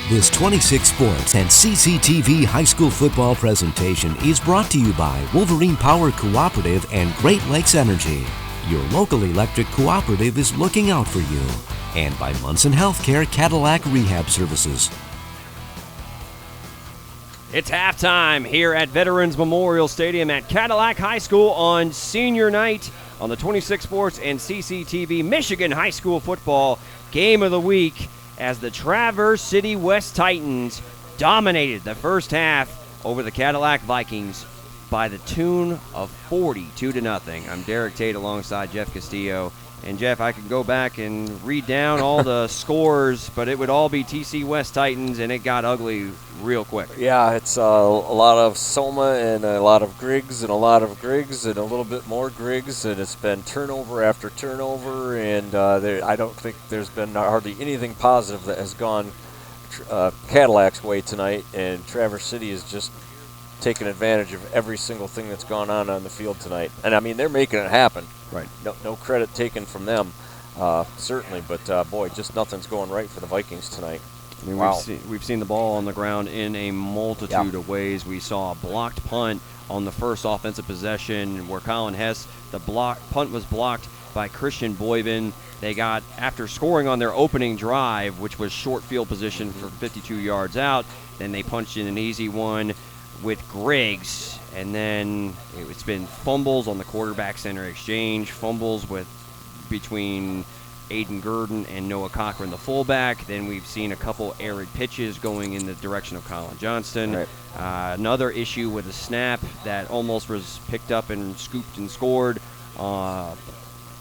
This 26 Sports and CCTV high school football presentation is brought to you by Wolverine Power Cooperative and Great Lakes Energy. Your local electric cooperative is looking out for you. And by Munson Healthcare Cadillac Rehab Services. It's halftime here at Veterans Memorial Stadium at Cadillac High School on senior night on the 26 Sports and CCTV Michigan High School Football Game of the Week, as the Traverse City West Titans dominated the first half over the Cadillac Vikings by the tune of 42-0. I'm Derek Tate alongside Jeff Castillo. And, Jeff, I could go back and read down all the scores, but it would all be TC West Titans, and it got ugly real quick. Yeah, it's a lot of Soma and a lot of Griggs and a lot of Griggs and a little bit more Griggs, and it's been turnover after turnover, and I don't think there's been hardly anything positive that has gone Cadillac's way tonight, and Traverse City is just taking advantage of every single thing that's gone on the field tonight. And, I mean, they're making it happen. Right. No credit taken from them, certainly. But, boy, just nothing's going right for the Vikings tonight. I mean, wow. We've seen the ball on the ground in a multitude of ways. We saw a blocked punt on the first offensive possession where Colin Hess, punt was blocked by Christian Boyven. They got, after scoring on their opening drive, which was short field position for 52 yards out, then they punched in an easy one with Griggs, and then it's been fumbles on the quarterback center exchange, fumbles between Aiden Gurdon and Noah Cochran, the fullback. Then we've seen a couple arid pitches going in the direction of Colin Johnston. Right. Another issue with a snap that almost was picked up and scooped and scored.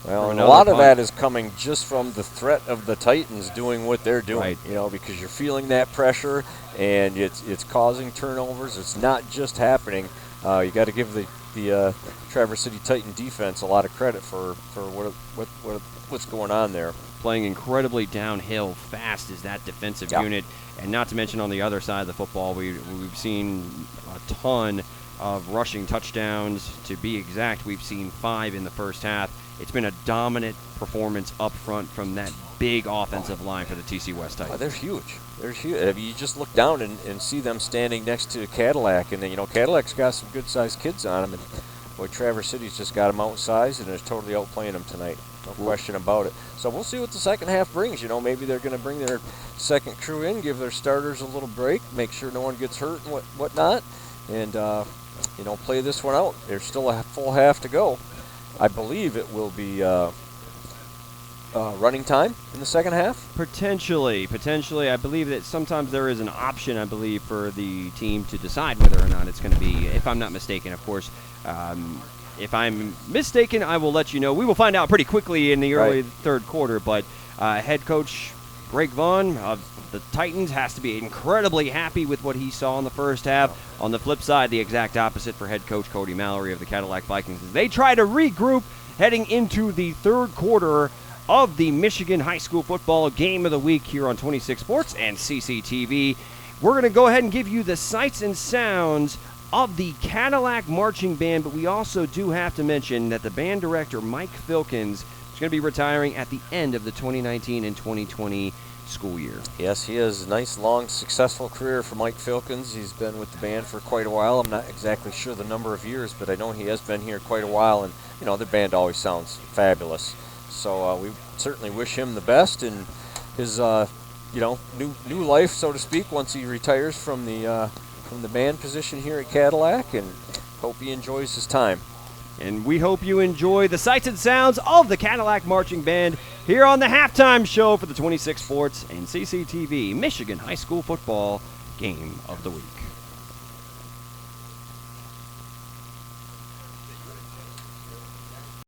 Well, and a lot of that is coming just from the threat of the Titans doing what they're doing, right. Because you're feeling that pressure, and it's causing turnovers. It's not just happening. You got to give the Traverse City Titan defense a lot of credit for what's going on there. Playing incredibly downhill fast is that defensive unit, and not to mention on the other side of the football, we've seen a ton of rushing touchdowns. To be exact, we've seen 5 in the first half. It's been a dominant performance up front from that big offensive line for the TC West Titans. They're huge. They're huge. I mean, you just look down and see them standing next to Cadillac, and Cadillac's got some good-sized kids on them, and boy, Traverse City's just got them outsized and is totally outplaying them tonight. No question about it. So we'll see what the second half brings. Maybe they're going to bring their second crew in, give their starters a little break, make sure no one gets hurt and whatnot, and play this one out. There's still a full half to go. I believe it will be running time in the second half. Potentially. I believe that sometimes there is an option, for the team to decide whether or not it's going to be, if I'm not mistaken, of course. If I'm mistaken, I will let you know. We will find out pretty quickly in the early third quarter, but head coach Greg Vaughn of the Titans has to be incredibly happy with what he saw in the first half. On the flip side, the exact opposite for head coach Cody Mallory of the Cadillac Vikings, as they try to regroup heading into the third quarter of the Michigan High School Football Game of the Week here on 26 Sports and CCTV. We're going to go ahead and give you the sights and sounds of the Cadillac Marching Band, but we also do have to mention that the band director, Mike Filkins, is going to be retiring at the end of the 2019 and 2020 school year. Yes, he has a nice, long, successful career for Mike Filkins. He's been with the band for quite a while. I'm not exactly sure the number of years, but I know he has been here quite a while, and, the band always sounds fabulous. So we certainly wish him the best in his, new life, so to speak, once he retires from the band position here at Cadillac, and hope he enjoys his time. And we hope you enjoy the sights and sounds of the Cadillac Marching Band here on the halftime show for the 26 Sports and CCTV Michigan High School Football Game of the Week.